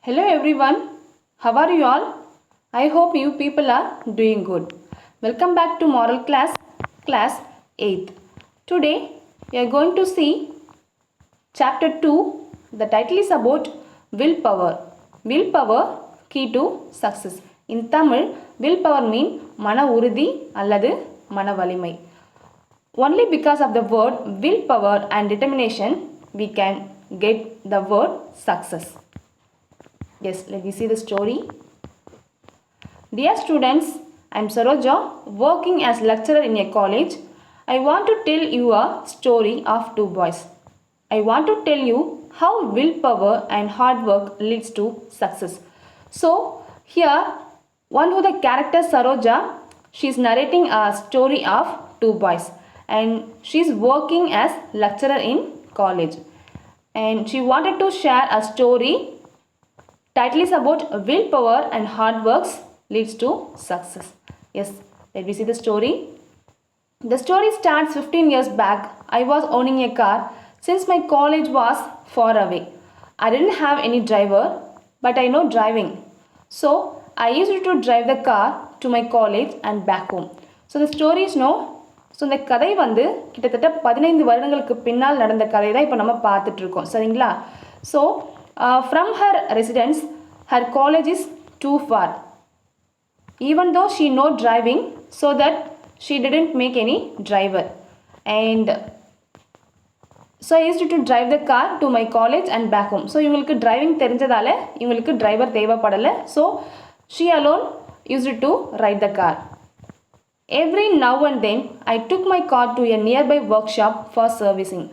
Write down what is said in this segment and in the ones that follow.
Hello everyone, how are you all? I hope you people are doing good. Welcome back to Moral class 8th. Today we are going to see chapter 2. The title is about willpower. Willpower key to success. In Tamil, willpower mean mana urudhi அல்லது மன வலிமை. Only because of the word willpower and determination we can get the word success. Yes, let me see the story. Dear students, I am Saroja, working as lecturer in a college. I want to tell you a story of two boys. I want to tell you how willpower and hard work leads to success. So, here, one of the characters Saroja, she is narrating a story of two boys and she is working as lecturer in college. And she wanted to share a story. Title is about willpower and hard works leads to success. Yes, let me see the story. The story starts 15 years back. I was owning a car since my college was far away. I didn't have any driver, but I know driving. So, I used to drive the car to my college and back home. So, the story is no. So இந்த கதை வந்து கிட்டத்தட்ட 15 வருடங்களுக்கு பின்னால் நடந்த கதை தான் இப்போ நம்ம பார்த்துட்ருக்கோம் சரிங்களா. So from her residence her college is too far. Even though she know driving, so that she didn't make any driver. And so I used to drive the car to my college and back home. So இவங்களுக்கு driving தெரிஞ்சதால இவங்களுக்கு driver தேவைப்படலை. So she alone used to ride the car. Every now and then I took my car to a nearby workshop for servicing.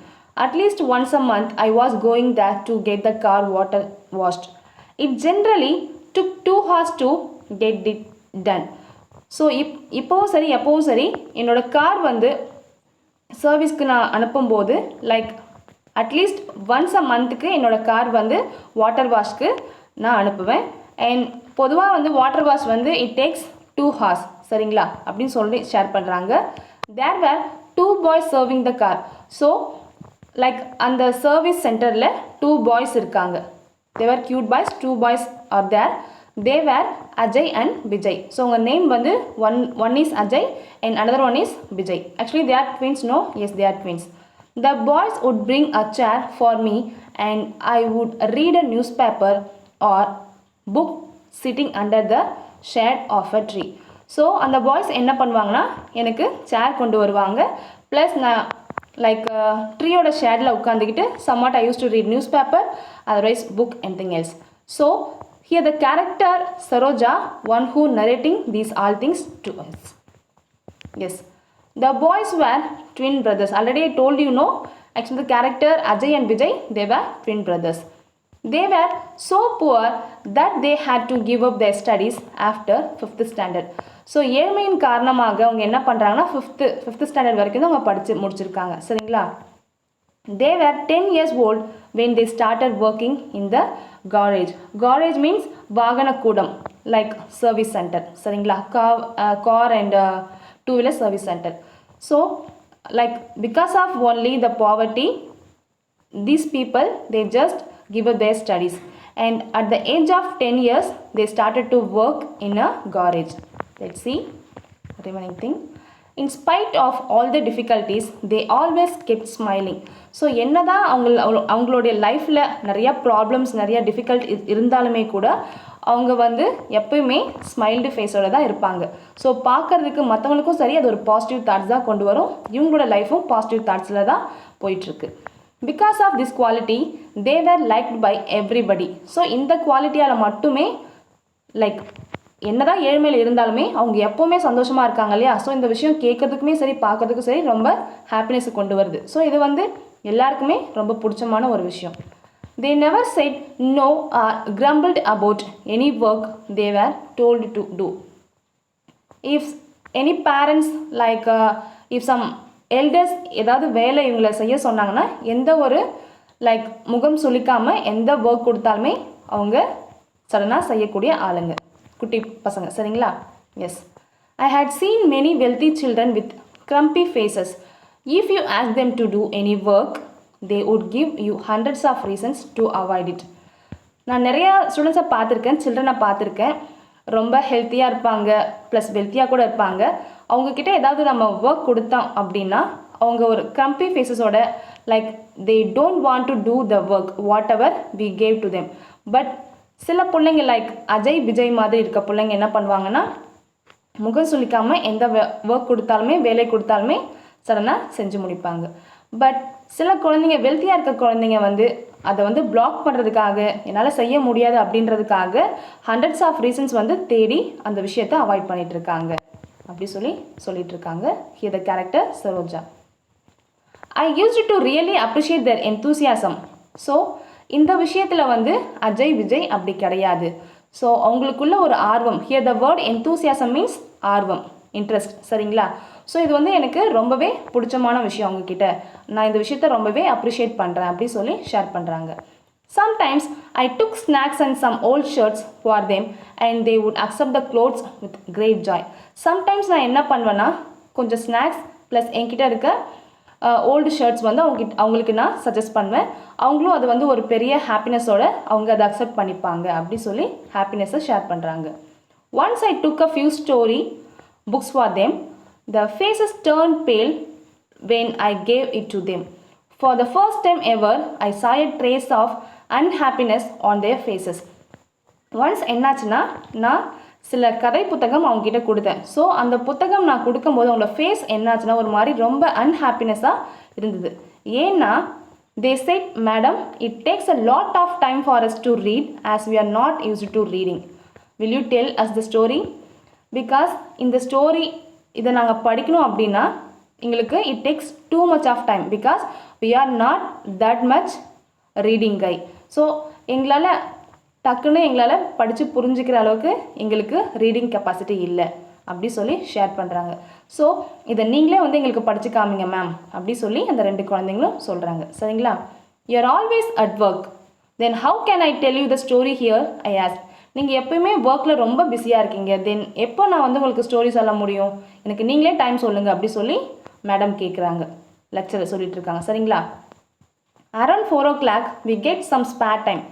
At least once a month I was going there to get the car water washed. It generally took 2 hours to get it done. So எப்போவும் சரி என்னோடய car வந்து சர்வீஸ்க்கு நான் அனுப்பும்போது like at least once அ மந்த்துக்கு என்னோடய car வந்து water வாஷ்க்கு நான் அனுப்புவேன். அண்ட் பொதுவாக வந்து வாட்டர் வாஷ் வந்து இட் டேக்ஸ் 2 hours சரிங்களா அப்படின்னு சொல்லி ஷேர் பண்ணுறாங்க. தேர் வேர் 2 boys serving the car. So like அந்த சர்வீஸ் சென்டரில் 2 boys இருக்காங்க. they were cute boys. 2 boys are there. they were Ajay and Vijay. so உங்க நேம் வந்து one is Ajay and another one is Vijay. actually they are twins. No, yes, they are twins. The boys would bring a chair for me and I would read a newspaper or book sitting under the shade of a tree. So அந்த boys என்ன பண்ணுவாங்கன்னா எனக்கு சேர் கொண்டு வருவாங்க. Plus நான் like ட்ரீயோட ஷேடில் உட்காந்துக்கிட்டு somewhat I use to read news paper otherwise book anything else. So here the character Saroja one who narrating these all things to us. Yes, the boys were twin brothers. Already I told you no. Actually the character Ajay and Vijay they were twin brothers. They were so poor that they had to give up their studies after 5th standard. So ஏழ்மையின் காரணமாக அவங்க என்ன பண்ணுறாங்கன்னா fifth standard வரைக்கும் தான் அவங்க படித்து முடிச்சிருக்காங்க சரிங்களா. they were 10 years old when they started working in the garage. garage means வாகன கூடம் லைக் சர்வீஸ் சென்டர் சரிங்களா. Car and two wheeler service centre. So like because of only the poverty these people they just give up their studies and at the age of 10 years they started to work in a garage. Let's see remaining thing. In spite of all the difficulties they always kept smiling. So என்னதான் அவங்களுடைய லைஃப்பில் நிறையா problems நிறையா difficult இருந்தாலுமே கூட அவங்க வந்து எப்பயுமே ஸ்மைல்டு ஃபேஸோடு தான் இருப்பாங்க. ஸோ பார்க்குறதுக்கு மற்றவங்களுக்கும் சரி அது ஒரு பாசிட்டிவ் தாட்ஸ் தான் கொண்டு வரும். இவங்களோட லைஃப்பும் பாசிட்டிவ் தாட்ஸில் தான் போயிட்டுருக்கு. Because of this quality, they were liked by everybody. So இந்த குவாலிட்டியால் மட்டுமே லைக் என்னதான் ஏழ்மையில் இருந்தாலுமே அவங்க எப்போவுமே சந்தோஷமாக இருக்காங்க இல்லையா. ஸோ இந்த விஷயம் கேட்குறதுக்குமே சரி பார்க்கறதுக்கும் சரி ரொம்ப ஹாப்பினஸ் கொண்டு வருது. ஸோ இது வந்து எல்லாருக்குமே ரொம்ப பிடிச்சமான ஒரு விஷயம். they never said no or grumbled about any work they were told to do. if any parents like if some elders ஏதாவது வேலை இவங்களை செய்ய சொன்னாங்கன்னா எந்த ஒரு லைக் முகம் சுளிக்காமல் எந்த ஒர்க் கொடுத்தாலுமே அவங்க சடனாக செய்யக்கூடிய ஆளுங்க குட்டி பசங்க சரிங்களா. Yes, I had seen many wealthy children with grumpy faces. If you ask them to do any work they would give you hundreds of reasons to avoid it. நான் நிறையா ஸ்டூடெண்ட்ஸை பார்த்துருக்கேன், சில்ட்ரனை பார்த்துருக்கேன். ரொம்ப ஹெல்த்தியாக இருப்பாங்க, ப்ளஸ் வெல்த்தியாக கூட இருப்பாங்க. அவங்கக்கிட்ட ஏதாவது நம்ம ஒர்க் கொடுத்தோம் அப்படின்னா அவங்க ஒரு க்ரம்பி ஃபேஸஸோட like they don't want to do the work whatever we gave to them. But சில பிள்ளைங்க லைக் அஜய் விஜய் மாதிரி இருக்க பிள்ளைங்க என்ன பண்ணுவாங்கன்னா முகம் சுளிக்காமல் எந்த ஒர்க் கொடுத்தாலுமே வேலை கொடுத்தாலுமே சடனாக செஞ்சு முடிப்பாங்க. பட் சில குழந்தைங்க வெல்த்தியாக இருக்க குழந்தைங்க வந்து அதை வந்து பிளாக் பண்ணுறதுக்காக என்னால் செய்ய முடியாது அப்படின்றதுக்காக ஹண்ட்ரட்ஸ் ஆஃப் ரீசன்ஸ் வந்து தேடி அந்த விஷயத்தை அவாய்ட் பண்ணிகிட்டு இருக்காங்க அப்படி சொல்லிட்டு இருக்காங்க. Here the character Saroja. I used to really appreciate their enthusiasm. So இந்த விஷயத்தில் வந்து அஜய் விஜய் அப்படி கிடையாது. ஸோ அவங்களுக்குள்ள ஒரு ஆர்வம். Here the word enthusiasm means ஆர்வம், இன்ட்ரெஸ்ட். சரிங்களா? ஸோ இது வந்து எனக்கு ரொம்பவே பிடிச்சமான விஷயம். அவங்கக்கிட்ட நான் இந்த விஷயத்தை ரொம்பவே அப்ரிஷியேட் பண்ணுறேன் அப்படி ஷேர் பண்ணுறாங்க. Sometimes I took snacks and some old shirts for them and they would accept the clothes with great joy. Sometimes நான் என்ன பண்ணுவேன்னா கொஞ்சம் ஸ்நாக்ஸ் ப்ளஸ் என்கிட்ட இருக்க ஓல்டு ஷர்ட்ஸ் வந்து அவங்களுக்கு நான் சஜஸ்ட் பண்ணுவேன். அவங்களும் அது வந்து ஒரு பெரிய ஹாப்பினஸோட அவங்க அதை அக்செப்ட் பண்ணிப்பாங்க அப்படி ஹாப்பினஸை ஷேர் பண்ணுறாங்க. Once I took a few story books for them. The faces turned pale when I gave it to them. For the first time ever, I saw a trace of unhappiness on their faces. Once என்னாச்சுன்னா நான் சில கதை புத்தகம் அவங்ககிட்ட கொடுத்தேன். So அந்த புத்தகம் நான் கொடுக்கும்போது அவங்களோட ஃபேஸ் என்னாச்சுன்னா ஒரு மாதிரி ரொம்ப அன்ஹாப்பினஸாக இருந்தது. ஏன்னா they said, "Madam, it takes a lot of time for us to read as we are not used to reading. Will you tell us the story? Because இந்த ஸ்டோரி இதை நாங்கள் படிக்கணும் அப்படின்னா எங்களுக்கு it takes too much of time because we are not that much reading guy." So எங்களால் படித்து புரிஞ்சுக்கிற அளவுக்கு எங்களுக்கு ரீடிங் கெப்பாசிட்டி இல்லை அப்படி ஷேர் பண்ணுறாங்க. ஸோ இதை நீங்களே வந்து எங்களுக்கு படித்து காமிங்க மேம் அப்படி அந்த ரெண்டு குழந்தைங்களும் சொல்கிறாங்க. சரிங்களா? You are always at work, then how can I tell you the story here I ask. நீங்கள் எப்போயுமே ஒர்க்கில் ரொம்ப பிஸியாக இருக்கீங்க, தென் எப்போ நான் வந்து உங்களுக்கு ஸ்டோரி சொல்ல முடியும், எனக்கு நீங்களே டைம் சொல்லுங்கள் அப்படி மேடம் கேட்குறாங்க. லெக்சரை சொல்லிட்டு இருக்காங்க. சரிங்களா? Around 4 o'clock we get some spare time.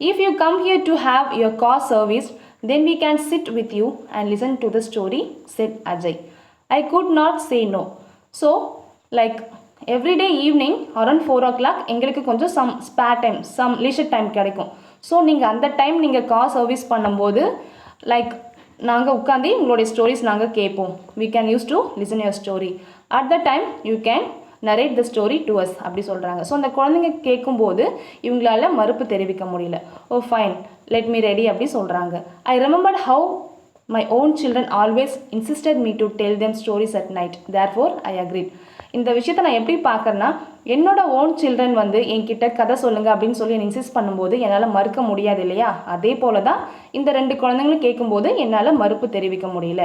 If you come here to have your car serviced, then we can sit with you and listen to the story, said Ajay. I could not say no. So like every day evening around 4 o'clock எங்களுக்கு கொஞ்சம் some spare time, some leisure time கிடைக்கும். So நீங்கள் அந்த time நீங்கள் car service பண்ணும்போது like நாங்கள் உட்காந்து உங்களுடைய ஸ்டோரிஸ் நாங்கள் கேட்போம். we can use to listen your story. At the time you can narrate the story to us அப்படி சொல்கிறாங்க. ஸோ அந்த குழந்தைங்க கேட்கும்போது இவங்களால மறுப்பு தெரிவிக்க முடியல. Oh fine, let me ready அப்படி சொல்கிறாங்க. I remembered how my own children always insisted me to tell them stories at night, therefore I agreed. இந்த விஷயத்தை நான் எப்படி பார்க்குறேன்னா என்னோட ஓன் சில்ட்ரன் வந்து என்கிட்ட கதை சொல்லுங்கள் அப்படின்னு இன்சிஸ்ட் பண்ணும்போது என்னால் மறுக்க முடியாது இல்லையா? அதே போல தான் இந்த ரெண்டு குழந்தைங்களும் கேட்கும்போது என்னால் மறுப்பு தெரிவிக்க முடியல.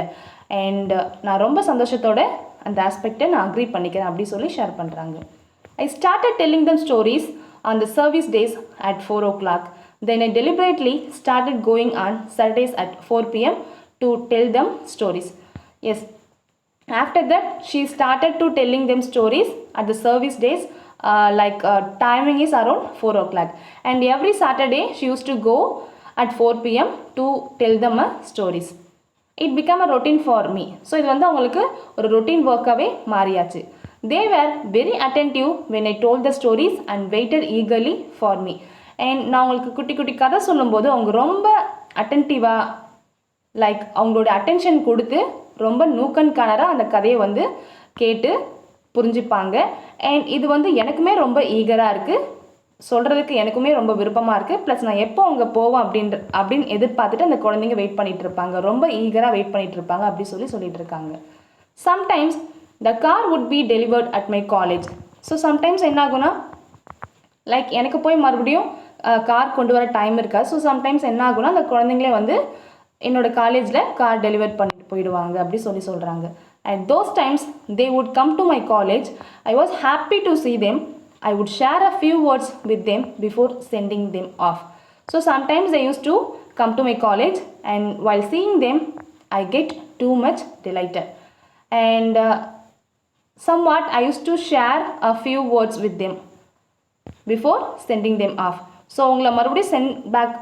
அண்ட் நான் ரொம்ப சந்தோஷத்தோட அந்த ஆஸ்பெக்டை நான் அக்ரி பண்ணிக்கிறேன் அப்படி ஷேர் பண்ணுறாங்க. I started telling them stories on the service days at 4 o'clock. Then I deliberately started going on Saturdays at 4 p.m. to tell them stories. Yes. After that, she started to telling them stories at the service days. Timing is around 4 o'clock. And every Saturday, she used to go at 4 p.m. to tell them stories. It became a routine for me. So, இது வந்து அவங்களுக்கு ஒரு routine work-ஆவே மாறியாச்சு. They were very attentive when I told the stories and waited eagerly for me. And நான் அவங்களுக்கு குட்டி குட்டி கதை சொல்லும்போது அவங்க ரொம்ப அட்டென்டிவாக அவங்களோட அட்டென்ஷன் கொடுத்து ரொம்ப நூக்கன்கானராக அந்த கதையை வந்து கேட்டு புரிஞ்சுப்பாங்க. அண்ட் இது வந்து எனக்குமே ரொம்ப ஈகராக இருக்குது, சொல்கிறதுக்கு எனக்குமே ரொம்ப விருப்பமாக இருக்குது. ப்ளஸ் நான் எப்போ அவங்க போவோம் அப்படின்னு எதிர்பார்த்துட்டு அந்த குழந்தைங்க வெயிட் பண்ணிகிட்டு இருப்பாங்க, ரொம்ப ஈகராக வெயிட் பண்ணிகிட்டு இருப்பாங்க அப்படி சொல்லிட்டு இருக்காங்க. Sometimes the car would be delivered at my college. So sometimes என்ன ஆகுனா எனக்கு போய் மறுபடியும் கார் கொண்டு வர டைம் இருக்காது. ஸோ சம்டைம்ஸ் என்ன ஆகுனா அந்த குழந்தைங்களே வந்து என்னோட காலேஜில் கார் டெலிவர் பண்ணிட்டு போயிடுவாங்க அப்படி சொல்கிறாங்க. At those times they would come to my college. I was happy to see them. I would share a few words with them before sending them off. So sometimes they used to come to my college and while seeing them I get too much delighted. And somewhat I used to share a few words with them before sending them off. So உங்களை மறுபடியும் send back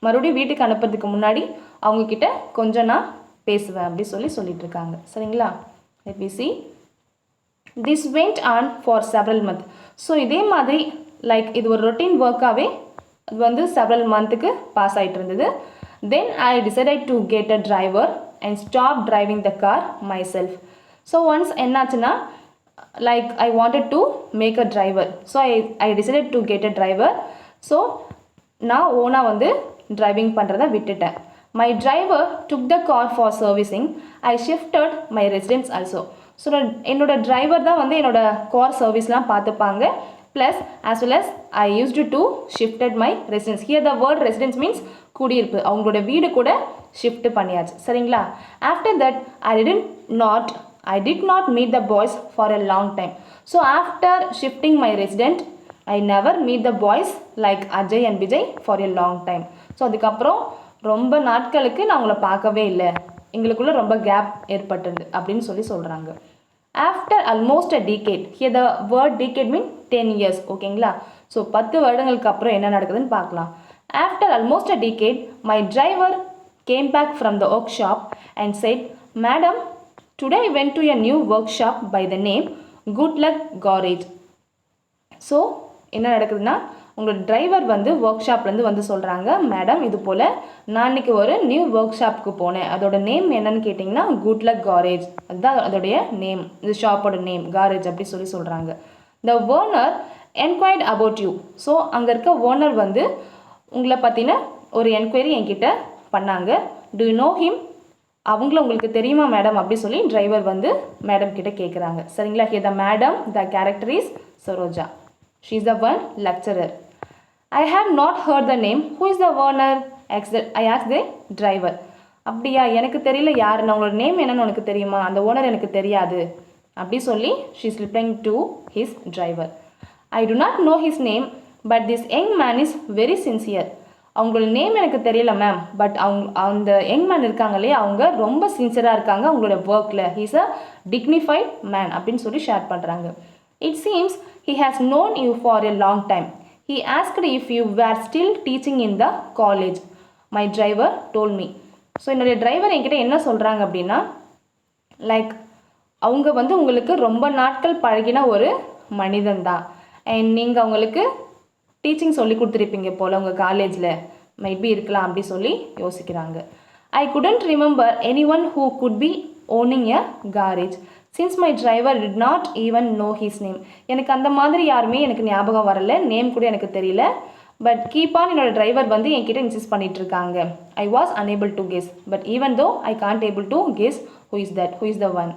மறுபடியும் வீட்டுக்கு அனுப்புறதுக்கு முன்னாடி அவங்கக்கிட்ட கொஞ்சம் நான் பேசுவேன் அப்படி சொல்லிட்டு இருக்காங்க. சரிங்களா? let me see. This went on for several months. So இதே மாதிரி லைக் இது ஒரு ரொட்டீன் ஒர்க்காகவே அது வந்து several மந்த்துக்கு பாஸ் ஆகிட்டு இருந்தது. Then I decided to get a driver and stop driving the car myself. So once என்னாச்சுன்னா like I wanted to make a driver. So I decided to get a driver. So நான் ஓனாக வந்து driving பண்ணுறதை விட்டுட்டேன். My driver took the car for servicing. I shifted my residence also. So என்னோட driver தான் வந்து என்னோட கார் சர்வீஸ்லாம் பார்த்துப்பாங்க. Plus as well as I used to shifted my residence. Here the word residence means குடியிருப்பு. அவங்களோட வீடு கூட ஷிஃப்ட் பண்ணியாச்சு. சரிங்களா? After that I did not meet the boys for a long time. So after shifting my residence, I never meet the boys like Ajay and Vijay for a long time. So அதுக்கப்புறம் ரொம்ப நாட்களுக்கு நான் அவங்கள பார்க்கவே இல்லை, எங்களுக்குள்ளே ரொம்ப gap ஏற்பட்டது அப்படின்னு சொல்கிறாங்க. After almost a decade, here the word decade mean 10 years. ஓகேங்களா? ஸோ 10 வருடங்களுக்கு அப்புறம் என்ன நடக்குதுன்னு பார்க்கலாம். After almost a decade, my driver came back from the workshop and said, Madam, today I went to a new workshop by the name Good Luck Garage. So என்ன நடக்குதுன்னா உங்களோட driver வந்து ஒர்க் ஷாப்லேருந்து வந்து சொல்கிறாங்க, மேடம் இது போல் நான் இன்றைக்கி ஒரு நியூ ஒர்க் ஷாப்புக்கு போனேன், அதோட நேம் என்னன்னு கேட்டிங்கன்னா குட் லக் காரேஜ், அதுதான் அதோடைய நேம், இந்த ஷாப்போட நேம் காரேஜ் அப்படி சொல்கிறாங்க. The owner enquired about you. So அங்கே இருக்க ஓனர் வந்து உங்களை பற்றின ஒரு என்கொயரி என்கிட்ட பண்ணாங்க. To you know him? அவங்கள உங்களுக்கு தெரியுமா மேடம் அப்படி சொல்லி டிரைவர் வந்து மேடம் கிட்ட கேட்குறாங்க. சரிங்களா? Here the madam, the character is Saroja. She is the one lecturer. I have not heard the name. Who is the owner? I asked the driver. அப்படியா, எனக்கு தெரியல யாருன்னு, அவங்களோட நேம் என்னன்னு உனக்கு தெரியுமா? அந்த ஓனர் எனக்கு தெரியாது அப்படி சொல்லி she is replying to his driver. I do not know his name, but this young man is very sincere. அவங்களோட நேம் எனக்கு தெரியல மேம், பட் அந்த யங் மேன் இருக்காங்க இல்லையா, அவங்க ரொம்ப சின்சியராக இருக்காங்க அவங்களோட ஒர்க்கில். he is a dignified man அப்படின்னு சொல்லி ஷேர் பண்ணுறாங்க. It seems he has known you for a long time. He asked if you were still teaching in the college. My driver told me. So என்னுடைய driver என்கிட்ட என்ன சொல்கிறாங்க அப்படின்னா like அவங்க வந்து உங்களுக்கு ரொம்ப நாட்கள் பழகின ஒரு மனிதன் தான், அண்ட் நீங்கள் அவங்களுக்கு டீச்சிங் சொல்லி கொடுத்துருப்பீங்க போல் உங்கள் காலேஜில், மைபி இருக்கலாம் அப்படி சொல்லி யோசிக்கிறாங்க. I couldn't remember anyone who could be owning a garage. Since my driver did not even know his name. எனக்கு அந்த மாதிரி யாருமே எனக்கு ஞாபகம் வரல, நேம் கூட எனக்கு தெரியல. பட் கீப்பான் என்னோட டிரைவர் வந்து என்கிட்ட இன்சிஸ்ட் பண்ணிட்டு இருக்காங்க. I was unable to guess. But even though I can't able to guess who is the one.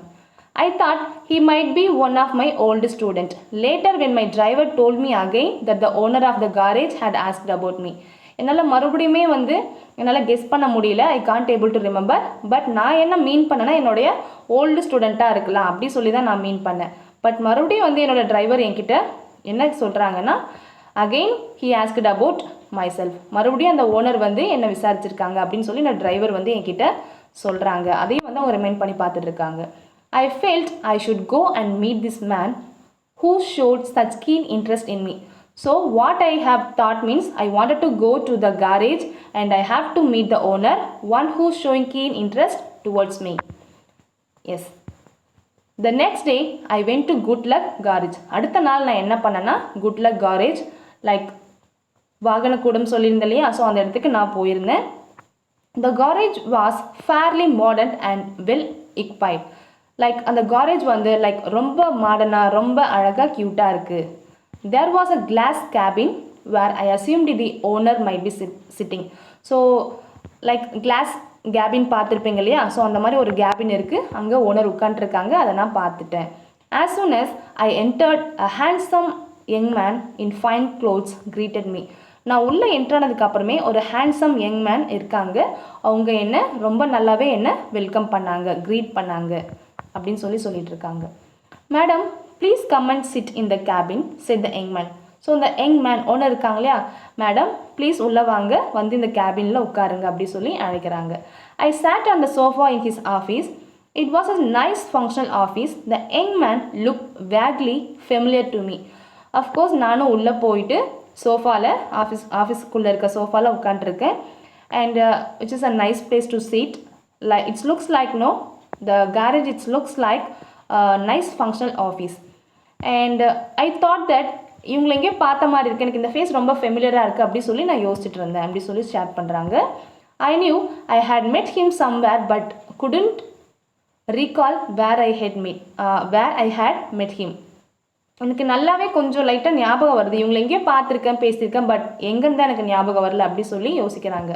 I thought he might be one of my old student. Later when my driver told me again that the owner of the garage had asked about me. என்னால் மறுபடியுமே வந்து என்னால் guess பண்ண முடியல. I can't able to remember. But நான் என்ன மீன் பண்ணேன்னா என்னுடைய old ஸ்டூடெண்ட்டாக இருக்கலாம் அப்படி சொல்லி தான் நான் மீன் பண்ணேன். பட் மறுபடியும் வந்து என்னோட டிரைவர் என்கிட்ட என்ன சொல்கிறாங்கன்னா again he asked about my self. மறுபடியும் அந்த ஓனர் வந்து என்னை விசாரிச்சிருக்காங்க அப்படின்னு சொல்லி என்னோட டிரைவர் வந்து என்கிட்ட சொல்கிறாங்க. அதையும் வந்து அவங்க ரிமைண்ட் பண்ணி பார்த்துட்டு இருக்காங்க. I felt I should go and meet this man who showed such keen interest in me. So what I have thought means I wanted to go to the garage and I have to meet the owner, one who's showing keen interest towards me. Yes. The next day I went to Good Luck Garage. அடுத்த நாள் நான் என்ன பண்ணேன்னா Good Luck Garage like வாகனக்கூடம் சொல்லியிருந்தேன் இல்லையா, so அந்த இடத்துக்கு நான் போயிருந்தேன். The garage was fairly modern and well equipped. Like அந்த காரேஜ் வந்து லைக் ரொம்ப மாடர்னாக ரொம்ப அழகாக க்யூட்டாக இருக்குது. There was a glass cabin where I assumed the owner might be sitting. So like glass cabin பார்த்துருப்பீங்க இல்லையா, ஸோ அந்த மாதிரி ஒரு கேபின் இருக்குது, அங்கே ஓனர் உட்காண்ட்ருக்காங்க, அதை நான் பார்த்துட்டேன். As soon as I entered a handsome young man in fine clothes greeted me. நான் உள்ளே என்ட்ரானதுக்கு அப்புறமே ஒரு ஹேண்ட்ஸம் யங் மேன் இருக்காங்க, அவங்க என்ன ரொம்ப நல்லாவே என்ன வெல்கம் பண்ணாங்க, க்ரீட் பண்ணாங்க அப்படின்னு சொல்லிட்டு இருக்காங்க. Madam please come and sit in the cabin set the young man. So இந்த யங் மேன் ஓனர் இருக்காங்க இல்லையா, மேடம் ப்ளீஸ் உள்ளே வாங்க, வந்து இந்த கேபினில் உட்காருங்க அப்படி சொல்லி அழைக்கிறாங்க. I sat on the sofa in his office. It was a nice functional office. The young man look vaguely familiar to me. Of course நானும் உள்ளே போயிட்டு சோஃபாவில் ஆஃபீஸ்க்குள்ளே இருக்க சோஃபாவில் உட்காண்ட்ருக்கேன். and which is a nice place to sit. Like it looks like no, the garage it looks like a nice functional office. And I thought that இவங்களை எங்கேயோ பார்த்த மாதிரி இருக்குது, எனக்கு இந்த ஃபேஸ் ரொம்ப ஃபெமிலியராக இருக்குது அப்படி சொல்லி நான் யோசிச்சுட்டு இருந்தேன் அப்படி சொல்லி ஷேர் பண்ணுறாங்க. I knew I had met him somewhere but couldn't recall where I had met him. எனக்கு நல்லாவே கொஞ்சம் லைட்டாக ஞாபகம் வருது, இவங்களை எங்கேயோ பார்த்துருக்கேன் பேசியிருக்கேன், பட் எங்கேருந்து எனக்கு ஞாபகம் வரல அப்படி சொல்லி யோசிக்கிறாங்க.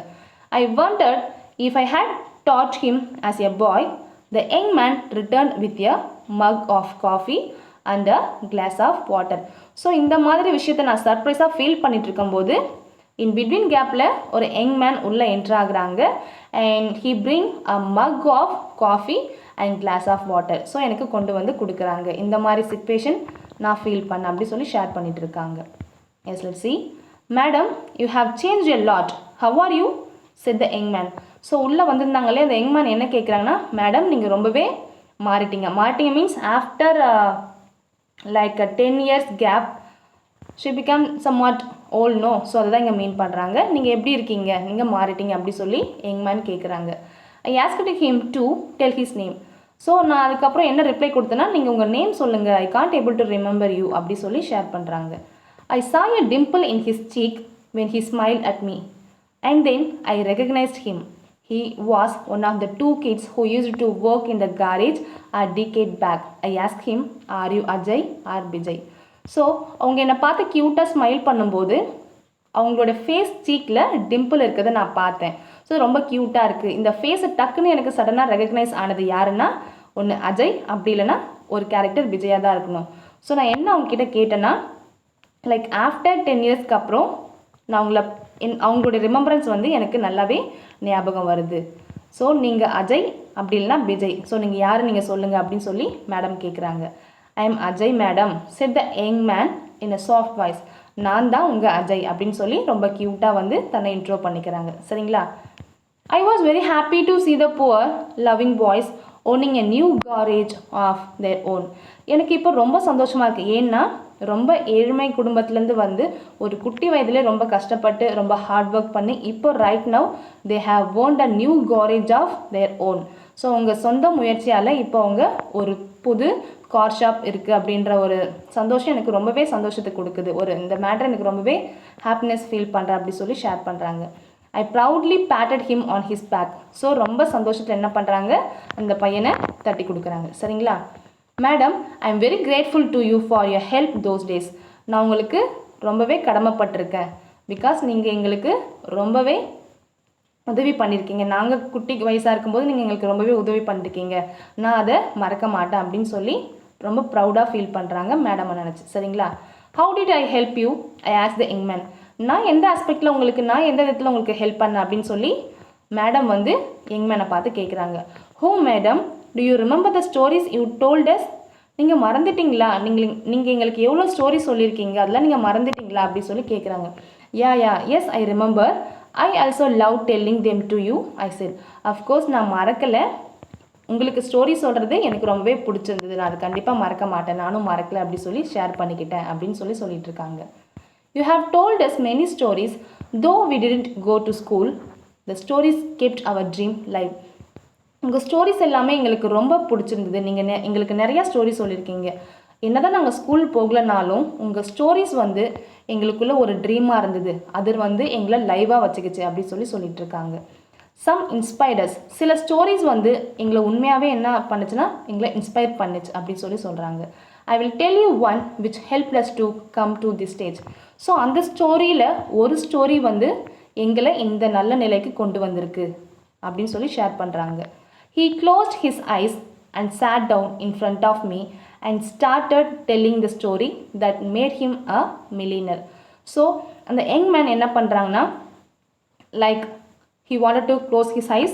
I wondered if I had taught him as a boy. The young man returned with a mug of coffee and a glass of water. So இந்த மாதிரி விஷயத்தை நான் சர்ப்ரைஸாக ஃபீல் பண்ணிட்டு இருக்கும்போது இன் பிட்வீன் கேப்பில் ஒரு யங் மேன் உள்ளே என்ட்ரு ஆகுறாங்க. And he bring a mug of coffee and glass of water. So எனக்கு கொண்டு வந்து கொடுக்குறாங்க. இந்த மாதிரி சிச்சுவேஷன் நான் ஃபீல் பண்ணேன் அப்படி சொல்லி ஷேர் பண்ணிட்டு இருக்காங்க. Yes let's see. Madam you have change a lot, how are you said the young man. So உள்ளே வந்திருந்தாங்களே அந்த யங் மேன் என்ன கேட்குறாங்கன்னா, மேடம் நீங்கள் ரொம்பவே மாறிட்டீங்க means after like a 10 years gap she become somewhat old no. So அதுதான் இங்கே மீன் பண்ணுறாங்க. நீங்கள் எப்படி இருக்கீங்க, நீங்கள் மாறிட்டீங்க அப்படி சொல்லி யங் மேன் கேட்குறாங்க. I asked him to tell his name. So நான் அதுக்கப்புறம் என்ன ரிப்ளை கொடுத்தேன்னா, நீங்கள் உங்கள் நேம் சொல்லுங்கள், I can't able to remember you அப்படி சொல்லி ஷேர் பண்ணுறாங்க. I saw a dimple in his cheek when he smiled at me and then I recognized him. He was one of the two kids who used to work in the garage a decade back. I asked him, are you Ajay or Vijay? So அவங்க என்னை பார்த்து க்யூட்டாக smile பண்ணும்போது அவங்களோட face சீக்கில் Dimple இருக்கிறத நான் பார்த்தேன். So ரொம்ப க்யூட்டாக இருக்குது. இந்த ஃபேஸை டக்குன்னு எனக்கு சடனாக ரெகக்னைஸ் ஆனது யாருன்னா, ஒன்று அஜய் அப்படி இல்லைன்னா ஒரு கேரக்டர் விஜயா தான் இருக்கணும். ஸோ நான் என்ன அவங்கக்கிட்ட கேட்டேன்னா, லைக் ஆஃப்டர் 10 இயர்ஸ்க்கு அப்புறம் நான் அவங்களோட ரிமெம்பரன்ஸ் வந்து எனக்கு நல்லாவே ஞாபகம் வருது. ஸோ நீங்கள் அஜய் அப்படி இல்லைனா விஜய், ஸோ நீங்கள் யார் நீங்கள் சொல்லுங்கள் அப்படின்னு சொல்லி மேடம் கேட்குறாங்க. I am Ajay madam said the young man in a soft voice. நான் தான் உங்கள் அஜய் அப்படின்னு சொல்லி ரொம்ப க்யூட்டாக வந்து தன்னை இன்ட்ரோ பண்ணிக்கிறாங்க. சரிங்களா? I was very happy to see the poor loving boys owning a new garage of their own. எனக்கு இப்போ ரொம்ப சந்தோஷமாக இருக்குது. ஏன்னா ரொம்ப ஏழ்மை குடும்பத்துலேருந்து வந்து ஒரு குட்டி வயதிலே ரொம்ப கஷ்டப்பட்டு ரொம்ப ஹார்ட் ஒர்க் பண்ணி இப்போ right now they have owned a new garage of their own. So உங்கள் சொந்த முயற்சியால் இப்போ அவங்க ஒரு புது கார் ஷாப் இருக்குது அப்படின்ற ஒரு சந்தோஷம் எனக்கு ரொம்பவே சந்தோஷத்தை கொடுக்குது. இந்த மேட்டர் எனக்கு ரொம்பவே ஹாப்பினஸ் ஃபீல் பண்ணுறேன் அப்படி சொல்லி ஷேர் பண்ணுறாங்க. I proudly patted him on his back. So ரொம்ப சந்தோஷத்தை என்ன பண்ணுறாங்க, அந்த பையனை தட்டி கொடுக்குறாங்க. சரிங்களா? Madam I am very grateful to you for your help those days. நான் உங்களுக்கு ரொம்பவே கடமைப்பட்டிருக்கேன். பிகாஸ் நீங்கள் எங்களுக்கு ரொம்பவே உதவி பண்ணியிருக்கீங்க. நாங்கள் குட்டி வயசாக இருக்கும்போது நீங்கள் எங்களுக்கு ரொம்பவே உதவி பண்ணியிருக்கீங்க. நான் அதை மறக்க மாட்டேன் அப்படின்னு சொல்லி ரொம்ப ப்ரௌடாக ஃபீல் பண்ணுறாங்க மேடமை நினச்சி. சரிங்களா? How did I help you? I ask the young man. நான் எந்த ஆஸ்பெக்டில் நான் எந்த விதத்தில் உங்களுக்கு ஹெல்ப் பண்ணேன் அப்படின்னு சொல்லி மேடம் வந்து யங் மேனை பார்த்து கேட்குறாங்க. ஹோ madam, to you remember the stories you told as? நீங்கள் மறந்துட்டிங்களா? நீங்கள் எங்களுக்கு எவ்வளோ ஸ்டோரி சொல்லியிருக்கீங்க, அதெல்லாம் நீங்கள் மறந்துட்டிங்களா அப்படி சொல்லி கேட்குறாங்க. யா S I remember. I also love telling them to you. I set of course நான் மறக்கலை, உங்களுக்கு ஸ்டோரி சொல்கிறது எனக்கு ரொம்பவே பிடிச்சிருந்தது, நான் அது கண்டிப்பாக மறக்க மாட்டேன், நானும் மறக்கலை அப்படி சொல்லி ஷேர் பண்ணிக்கிட்டேன் அப்படின்னு சொல்லிட்டு இருக்காங்க. You have told us many stories though we didn't go to school. The stories kept our dream live. உங்கள் ஸ்டோரிஸ் எல்லாமே எங்களுக்கு ரொம்ப பிடிச்சிருந்தது. நீங்கள் எங்களுக்கு நிறையா ஸ்டோரி சொல்லியிருக்கீங்க. என்னதான் நாங்கள் ஸ்கூல் போகலனாலும் உங்கள் ஸ்டோரிஸ் வந்து எங்களுக்குள்ள ஒரு ட்ரீமாக இருந்தது, அது வந்து எங்களை லைவாக வச்சுக்கிச்சு அப்படி சொல்லிட்டு இருக்காங்க. சம் இன்ஸ்பைர்டர்ஸ். சில ஸ்டோரிஸ் வந்து எங்களை உண்மையாகவே என்ன பண்ணுச்சுன்னா எங்களை இன்ஸ்பயர் பண்ணுச்சு அப்படி சொல்கிறாங்க. I will tell you one which help us to come to the stage. So அந்த ஸ்டோரியில் ஒரு ஸ்டோரி வந்து எங்களை இந்த நல்ல நிலைக்கு கொண்டு வந்திருக்கு அப்படின்னு சொல்லி ஷேர் பண்ணுறாங்க. He closed his eyes and sat down in front of me and started telling the story that made him a millionaire. So அந்த young man என்ன பண்ணுறாங்கன்னா, like he wanted to close his eyes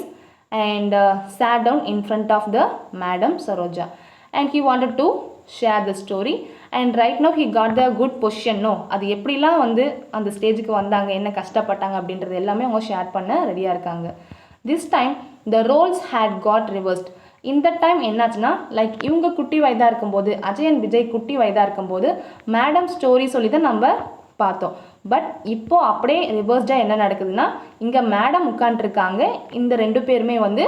and sat down in front of the Madam Saroja and he wanted to share the story and right now he got the good position. No, அது எப்படிலாம் வந்து அந்த ஸ்டேஜுக்கு வந்தாங்க, என்ன கஷ்டப்பட்டாங்க அப்படின்றது எல்லாமே அவங்க ஷேர் பண்ண ரெடியாக இருக்காங்க. This time the roles had got reversed. இந்த டைம் என்னாச்சுன்னா, லைக் இவங்க குட்டி வயதாக இருக்கும்போது, அஜய் அண்ட் விஜய் குட்டி வயதாக இருக்கும்போது மேடம் ஸ்டோரி சொல்லி தான் நம்ம பார்த்தோம். பட் இப்போது அப்படியே ரிவர்ஸ்டாக என்ன நடக்குதுன்னா இங்கே மேடம் உட்காண்ட்ருக்காங்க, இந்த 2 பேருமே வந்து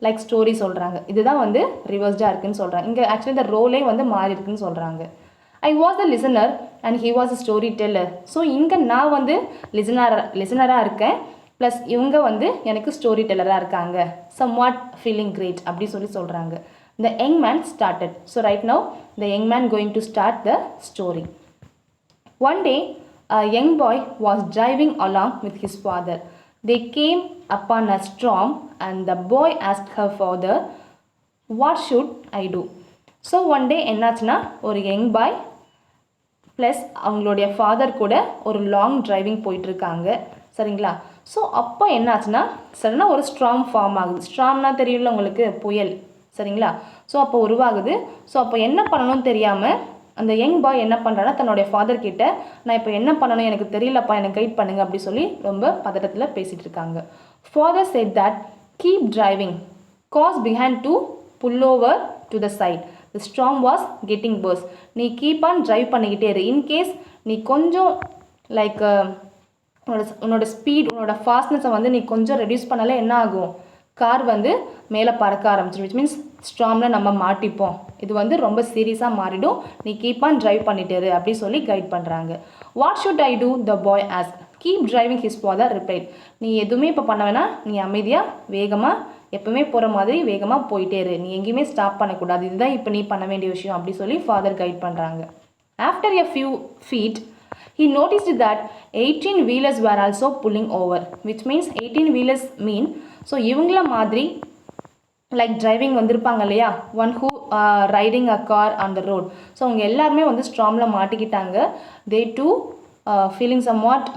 லைக் ஸ்டோரி சொல்கிறாங்க. இதுதான் வந்து ரிவர்ஸ்டாக இருக்குதுன்னு சொல்கிறாங்க. இங்கே ஆக்சுவலி இந்த ரோலே வந்து மாறி இருக்குன்னு சொல்கிறாங்க. I was the listener and he was a story teller. So இங்கே நான் வந்து லிசனராக இருக்கேன், ப்ளஸ் இவங்க வந்து எனக்கு ஸ்டோரி டெல்லராக இருக்காங்க. சம் வாட் ஃபீலிங் கிரேட் அப்படி சொல்கிறாங்க. The young man started. So right now the young man going to start the story. One day a young boy was driving along with his father. They came upon a storm and the boy asked her father, what should I do? So one day என்னாச்சுன்னா ஒரு young boy plus அவங்களுடைய father கூட ஒரு long driving போயிட்டுருக்காங்க. சரிங்களா? So அப்போ என்னாச்சுன்னா சடனாக ஒரு ஸ்ட்ராங் ஃபார்ம் ஆகுது. ஸ்ட்ராங்னா தெரியும்ல உங்களுக்கு, புயல். சரிங்களா? ஸோ அப்போ உருவாகுது. ஸோ அப்போ என்ன பண்ணணும்னு தெரியாமல் அந்த யங் பாய் என்ன பண்ணுறான்னா தன்னுடைய ஃபாதர் கிட்ட, நான் இப்போ என்ன பண்ணணும் எனக்கு தெரியலப்பா, எனக்கு கைட் பண்ணுங்க அப்படி சொல்லி ரொம்ப பதட்டத்தில் பேசிகிட்டு இருக்காங்க. Father said that keep driving, cause behind to pull over to the side, the storm was getting worse. நீ கீப் ஆன் ட்ரைவ் பண்ணிக்கிட்டே இரு. இன்கேஸ் நீ கொஞ்சம் லைக் உன்னோட ஸ்பீட், உன்னோட ஃபாஸ்ட்னஸை வந்து நீ கொஞ்சம் ரெடியூஸ் பண்ணாலே என்ன ஆகும், கார் வந்து மேலே பறக்க ஆரம்பிச்சிடும். விச் மீன்ஸ் ஸ்ட்ராமில் நம்ம மாட்டிப்போம், இது வந்து ரொம்ப சீரியஸாக மாறிடும், நீ கீப் ஆன் ட்ரைவ் பண்ணிட்டேரு அப்படி சொல்லி கைட் பண்ணுறாங்க. What should I do, the boy ask. Keep driving his father replied. நீ எதுவுமே இப்போ பண்ண வேணாம், நீ அமைதியாக வேகமாக எப்பவுமே போகிற மாதிரி வேகமாக போயிட்டேரு, நீ எங்கேயுமே ஸ்டாப் பண்ணக்கூடாது, இதுதான் இப்போ நீ பண்ண வேண்டிய விஷயம் அப்படி சொல்லி ஃபாதர் கைட் பண்ணுறாங்க. After a few feet he noticed that 18 wheelers were also pulling over, which means 18 wheelers mean, so இவங்கள மாதிரி லைக் டிரைவிங் வந்திருப்பாங்க இல்லையா, one who riding a car on the road. So அவங்க எல்லாருமே வந்து ஸ்ட்ராமில் மாட்டிக்கிட்டாங்க. They do feeling somewhat,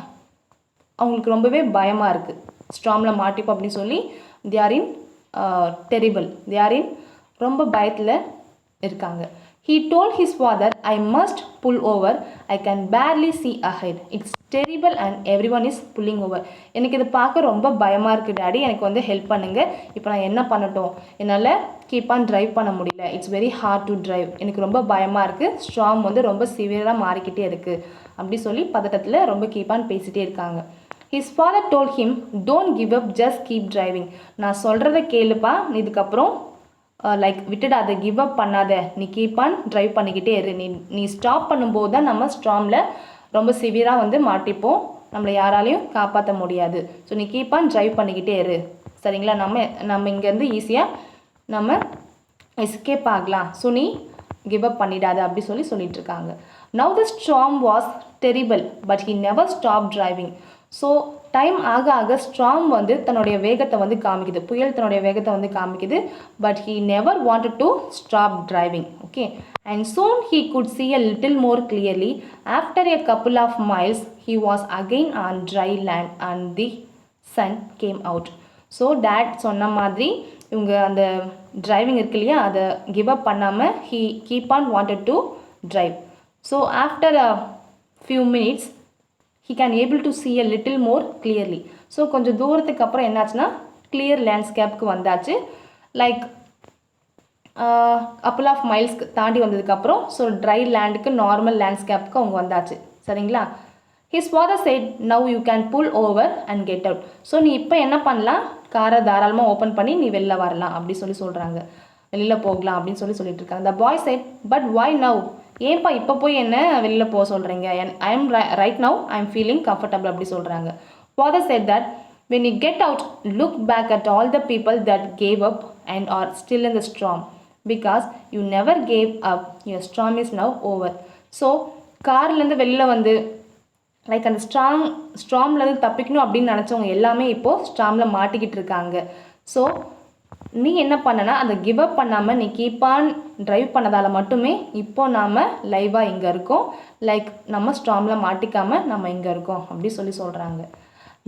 அவங்களுக்கு ரொம்பவே பயமாக இருக்குது, ஸ்ட்ராமில் மாட்டிப்போம் அப்படின்னு சொல்லி they are in terrible, they are in ரொம்ப பயத்தில் இருக்காங்க. He told his father, I must pull over, I can barely see ahead, it's terrible and everyone is pulling over. எனக்கு இது பார்க்க ரொம்ப பயமாக இருக்குது டாடி, எனக்கு வந்து ஹெல்ப் பண்ணுங்கள், இப்போ நான் என்ன பண்ணட்டும், என்னால் கீப் ஆன் ட்ரைவ் பண்ண முடியல, it's very hard to drive, எனக்கு ரொம்ப பயமாக இருக்குது, ஸ்ட்ராங் வந்து ரொம்ப சிவியராக மாறிக்கிட்டே இருக்குது அப்படி சொல்லி பதட்டத்தில் ரொம்ப கீப் ஆன் பேசிகிட்டே இருக்காங்க. His father told him, don't give up, just keep driving. நான் சொல்கிறத கேளுப்பா, இதுக்கப்புறம் லைக் விட்டுடாத, கிவ் அப் பண்ணாத, நீ கீப் ஆன் ட்ரைவ் பண்ணிக்கிட்டே இரு, நீ ஸ்டாப் பண்ணும்போது தான் நம்ம ஸ்ட்ராமில் ரொம்ப சிவியராக வந்து மாட்டிப்போம், நம்மளை யாராலையும் காப்பாற்ற முடியாது. ஸோ நீ கீப் ஆன் ட்ரைவ் பண்ணிக்கிட்டே இரு. சரிங்களா? நம்ம இங்கேருந்து ஈஸியாக நம்ம எஸ்கேப் ஆகலாம். ஸோ நீ கிவ் அப் பண்ணிடாத அப்படி சொல்லிட்டு இருக்காங்க. Now the ஸ்ட்ராம் was terrible but he never stop driving. So time ஆக ஆக ஸ்ட்ராம் வந்து தன்னுடைய வேகத்தை வந்து காமிக்குது, புயல் தன்னுடைய வேகத்தை வந்து காமிக்குது, but he never wanted to stop driving. Okay, and soon he could see a little more clearly. After a couple of miles he was again on dry land and the sun came out. So date சொன்ன மாதிரி இவங்க அந்த driving இருக்கு இல்லையா, அதை give up பண்ணாமல் he keep on wanted to drive. So after a few minutes he can able to see a little more clearly. So கொஞ்சம் தூரத்துக்கு அப்புறம் என்னாச்சுன்னா கிளியர் லேண்ட்ஸ்கேப்புக்கு வந்தாச்சு. லைக் couple of மைல்ஸ்க்கு தாண்டி வந்ததுக்கப்புறம் ஸோ ட்ரை லேண்டுக்கு நார்மல் லேண்ட்ஸ்கேப்புக்கு அவங்க வந்தாச்சு. சரிங்களா? his father said, now you can pull over and get out. So நீ இப்போ என்ன பண்ணலாம், காரை தாராளமாக ஓப்பன் பண்ணி நீ வெளில வரலாம் அப்படி சொல்கிறாங்க, வெளியில் போகலாம் அப்படின்னு சொல்லிட்டு இருக்காங்க. the boy said, but why now? ஏன்ப்பா இப்போ போய் என்ன வெளியில் போக சொல்கிறீங்க, I am right now I am feeling comfortable அப்படி சொல்கிறாங்க. Father said that when you get out, look back at all the people that gave up and are still in the storm because you never gave up, your storm is now over. So கார்லேருந்து வெளியில் வந்து like அந்த ஸ்ட்ராம்லேருந்து தப்பிக்கணும் அப்படின்னு நினச்சவங்க எல்லாமே இப்போது ஸ்ட்ராமில் மாட்டிக்கிட்டு இருக்காங்க. So நீ என்ன பண்ணனா அதை கிவ் அப் பண்ணாமல் நீ கீப் ஆன் ட்ரைவ் பண்ணதால் மட்டுமே இப்போ நாம் லைவாக இங்கே இருக்கோம், லைக் நம்ம ஸ்ட்ராமில் மாட்டிக்காமல் நம்ம இங்கே இருக்கோம் அப்படி சொல்கிறாங்க.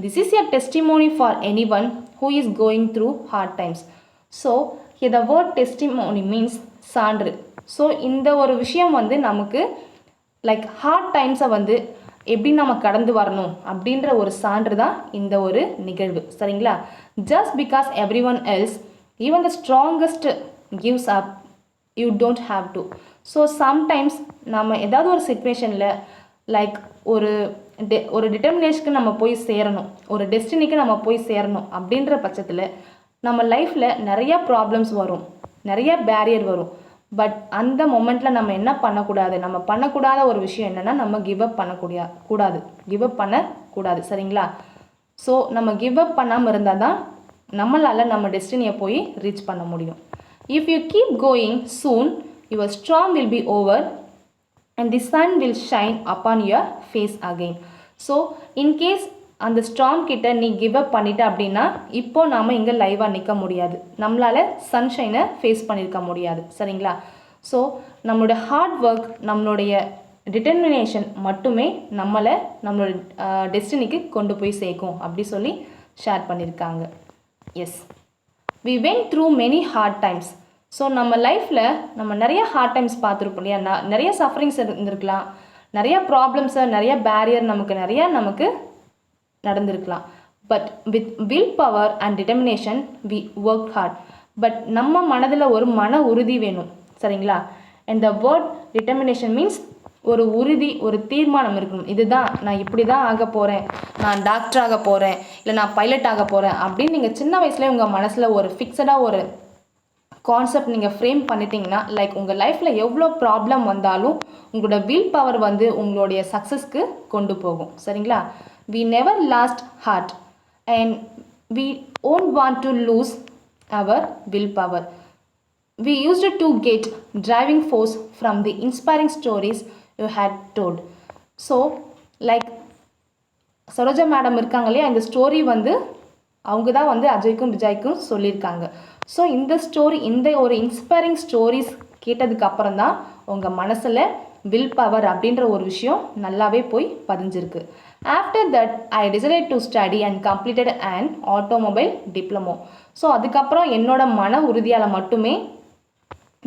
This is a testimony for any one who is going through heart times. So the word testimony means சான்று. ஸோ இந்த ஒரு விஷயம் வந்து நமக்கு லைக் ஹார்ட் டைம்ஸை வந்து எப்படி நம்ம கடந்து வரணும் அப்படின்ற ஒரு சான்று தான் இந்த ஒரு நிகழ்வு. சரிங்களா? Just because every one else, even the strongest gives up, you don't have to. So sometimes நம்ம ஏதாவது ஒரு சுச்சுவேஷனில் லைக் ஒரு டிட்டர்மினேஷனுக்கு நம்ம போய் சேரணும், ஒரு டெஸ்டினிக்கு நம்ம போய் சேரணும் அப்படின்ற பட்சத்தில் நம்ம லைஃப்பில் நிறையா ப்ராப்ளம்ஸ் வரும், நிறைய பேரியர் வரும். பட் அந்த மொமெண்ட்டில் நம்ம என்ன பண்ணக்கூடாது, நம்ம பண்ணக்கூடாத ஒரு விஷயம் என்னென்னா நம்ம கிவ் அப் பண்ணக்கூடாது. சரிங்களா? ஸோ நம்ம கிவ் அப் பண்ணாமல் இருந்தால் தான் நம்மளால் நம்ம டெஸ்டினியை போய் ரீச் பண்ண முடியும். If you keep going soon your strong will be over and the sun will shine upon your face again. So in case அந்த ஸ்ட்ராங் கிட்ட நீ கிவ் அப் பண்ணிட்ட அப்படின்னா இப்போ நாம் இங்கே லைவாக நிற்க முடியாது, நம்மளால் சன்ஷைனை ஃபேஸ் பண்ணியிருக்க முடியாது. சரிங்களா? ஸோ நம்மளோட ஹார்ட் ஒர்க், நம்மளுடைய டிட்டர்மினேஷன் மட்டுமே நம்மளோட டெஸ்டினிக்கு கொண்டு போய் சேர்க்கும் அப்படி சொல்லி ஷேர் பண்ணியிருக்காங்க. Yes, we went through many hard times. So நம்ம லைஃப்பில் நம்ம நிறைய ஹார்ட் டைம்ஸ் பார்த்துருப்போம் இல்லையா, நிறைய சஃபரிங்ஸ் இருந்திருக்கலாம், நிறைய ப்ராப்ளம்ஸை, நிறைய பேரியர் நமக்கு நடந்திருக்கலாம். But with will power and determination we work hard. But நம்ம மனதில் ஒரு மன உறுதி வேணும். சரிங்களா? And the word determination means ஒரு உறுதி, ஒரு தீர்மானம் இருக்கணும். இதுதான், நான் இப்படி தான் ஆக போகிறேன், நான் டாக்டர் ஆக போகிறேன், இல்லை நான் பைலட் ஆக போகிறேன் அப்படின்னு நீங்கள் சின்ன வயசுலேயே உங்கள் மனசில் ஒரு ஃபிக்ஸடாக ஒரு கான்செப்ட் நீங்கள் ஃப்ரேம் பண்ணிட்டீங்கன்னா, லைக் உங்கள் லைஃப்பில் எவ்வளோ ப்ராப்ளம் வந்தாலும் உங்களோட வில் பவர் உங்களுடைய சக்ஸஸ்க்கு கொண்டு போகும். சரிங்களா? We never lost heart and we won't want to lose our will power. We used to get driving force from the inspiring stories you had told. So like Saroja madam இருக்காங்க இல்லையா, இந்த story அவங்க தான் அஜய்க்கும் விஜய்க்கும் சொல்லியிருக்காங்க. ஸோ இந்த story, இந்த ஒரு இன்ஸ்பைரிங் ஸ்டோரிஸ் கேட்டதுக்கப்புறம் தான் உங்கள் மனசில் வில் பவர் அப்படின்ற ஒரு விஷயம் நல்லாவே போய் பதிஞ்சிருக்கு. After that I decided to study and completed and automobile diploma. So அதுக்கப்புறம் என்னோட மன உறுதியால் மட்டுமே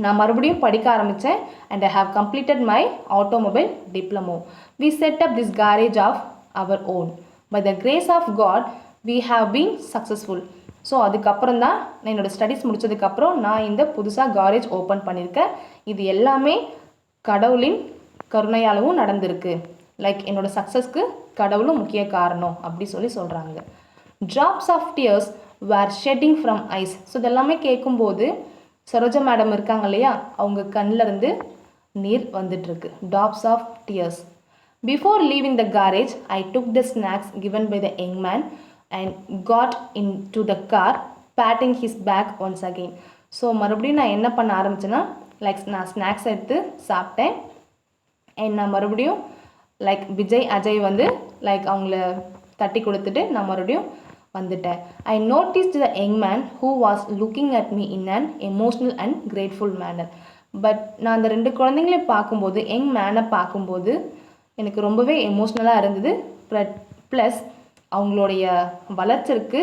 நான் மறுபடியும் படிக்க ஆரம்பித்தேன். And I have completed my automobile diploma. We set up this garage of our own. By the grace of God we have been successful. So அதுக்கப்புறம் தான் என்னோடய ஸ்டடீஸ் முடித்ததுக்கப்புறம் நான் இந்த புதுசாக காரேஜ் ஓப்பன் பண்ணியிருக்கேன். இது எல்லாமே கடவுளின் கருணையாலவும் நடந்திருக்கு. லைக் என்னோடய சக்ஸஸ்க்கு கடவுளும் முக்கிய காரணம் அப்படி சொல்லி சொல்கிறாங்க. Drops of tears were shedding from eyes. So இதெல்லாமே கேட்கும்போது சரோஜா மேடம் இருக்காங்க இல்லையா, அவங்க கண்ணிலேருந்து நீர் வந்துட்டுருக்கு. Drops of tears. Before leaving the garage I took the snacks given by the young man and got into the car patting his back once again. So மறுபடியும் நான் என்ன பண்ண ஆரம்பிச்சேன்னா, லைக் நான் ஸ்நாக்ஸ் எடுத்து சாப்பிட்டேன். அண்ட் நான் மறுபடியும் லைக் விஜய் அஜய் லைக் அவங்கள தட்டி கொடுத்துட்டு நான் மறுபடியும் வந்துட்டேன். I noticed the young man who was looking at me in an emotional and grateful manner. But நான் அந்த 2 குழந்தைங்களையும் பார்க்கும்போது, யங் மேனை பார்க்கும்போது எனக்கு ரொம்பவே எமோஷ்னலாக இருந்தது. ப்ளஸ் அவங்களுடைய வளர்ச்சிக்கு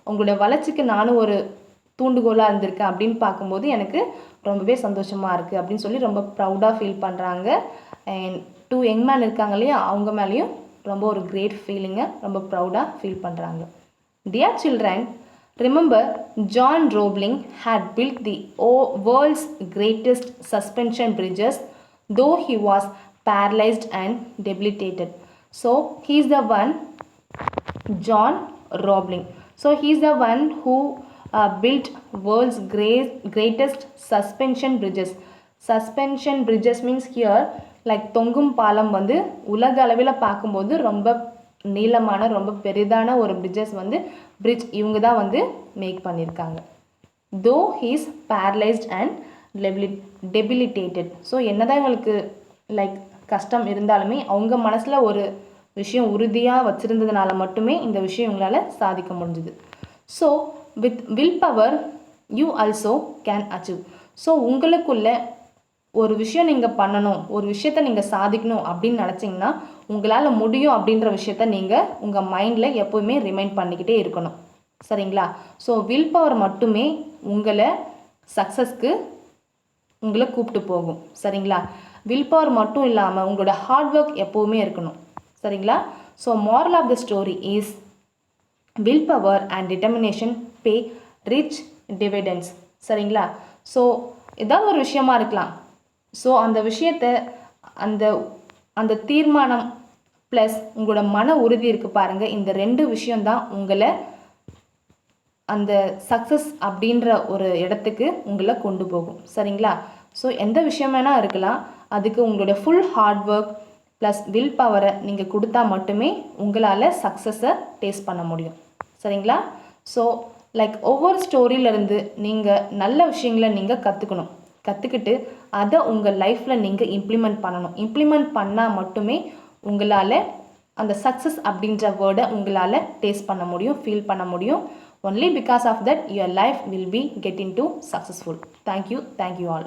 உங்களுடைய வளர்ச்சிக்கு நானும் ஒரு தூண்டுகோலாக இருந்திருக்கேன் அப்படின்னு பார்க்கும்போது எனக்கு ரொம்பவே சந்தோஷமாக இருக்குது அப்படின்னு சொல்லி ரொம்ப ப்ரௌடாக ஃபீல் பண்ணுறாங்க. அண்ட் 2 யங் மேன் இருக்காங்க இல்லையா, அவங்க மேலேயும் ரொம்ப ஒரு கிரேட் ஃபீலிங்கை ரொம்ப ப்ரௌடாக ஃபீல் பண்ணுறாங்க. Dear children, remember John Roebling had built the world's greatest suspension bridges though he was paralyzed and debilitated. So he is the one, John Roebling. So he is the one who built world's greatest suspension bridges. Suspension bridges means here like தொங்கும் பாலம் உலக அளவில் பார்க்கும்போது ரொம்ப நீளமான, ரொம்ப பெரிதான ஒரு பிரிட்ஜ் இவங்க தான் மேக் பண்ணியிருக்காங்க. Though he is paralyzed and debilitated. So என்னதான் இவங்களுக்கு லைக் கஷ்டம் இருந்தாலுமே அவங்க மனசில் ஒரு விஷயம் உறுதியாக வச்சுருந்ததுனால மட்டுமே இந்த விஷயம் இவங்களால் சாதிக்க முடிஞ்சுது. So with will power you also can achieve. So உங்களுக்குள்ள ஒரு விஷயம் நீங்கள் பண்ணணும், ஒரு விஷயத்தை நீங்கள் சாதிக்கணும் அப்படின்னு நினச்சிங்கன்னா உங்களால் முடியும் அப்படின்ற விஷயத்த நீங்கள் உங்கள் மைண்டில் எப்போவுமே ரிமைண்ட் பண்ணிக்கிட்டே இருக்கணும். சரிங்களா? ஸோ வில் பவர் மட்டுமே உங்களை சக்ஸஸ்க்கு உங்களை கூப்பிட்டு போகும். சரிங்களா? வில் பவர் மட்டும் இல்லாமல் உங்களோட ஹார்ட் ஒர்க் எப்போவுமே இருக்கணும். சரிங்களா? So moral of the story is will power and determination pay rich dividends. சரிங்களா? ஸோ ஏதாவது ஒரு விஷயமா இருக்கலாம். ஸோ அந்த விஷயத்தை அந்த அந்த தீர்மானம் ப்ளஸ் உங்களோட மன உறுதி இருக்குது பாருங்கள், இந்த 2 விஷயந்தான் உங்களை அந்த சக்ஸஸ் அப்படின்ற ஒரு இடத்துக்கு உங்களை கொண்டு போகும். சரிங்களா? ஸோ எந்த விஷயம் வேணால் இருக்கலாம், அதுக்கு உங்களுடைய full hard work plus will பவரை நீங்கள் கொடுத்தா மட்டுமே உங்களால் சக்ஸஸை டேஸ்ட் பண்ண முடியும். சரிங்களா? ஸோ லைக் ஒவ்வொரு ஸ்டோரியிலேருந்து நீங்கள் நல்ல விஷயங்களை நீங்கள் கற்றுக்கிட்டு அதை உங்கள் லைஃப்பில் நீங்கள் இம்ப்ளிமெண்ட் பண்ணணும். இம்ப்ளிமெண்ட் பண்ணால் மட்டுமே உங்களால் அந்த சக்ஸஸ் அப்படின்ற வேர்டை உங்களால் டேஸ்ட் பண்ண முடியும், ஃபீல் பண்ண முடியும். Only because of that your life will be getting to successful. Thank you all.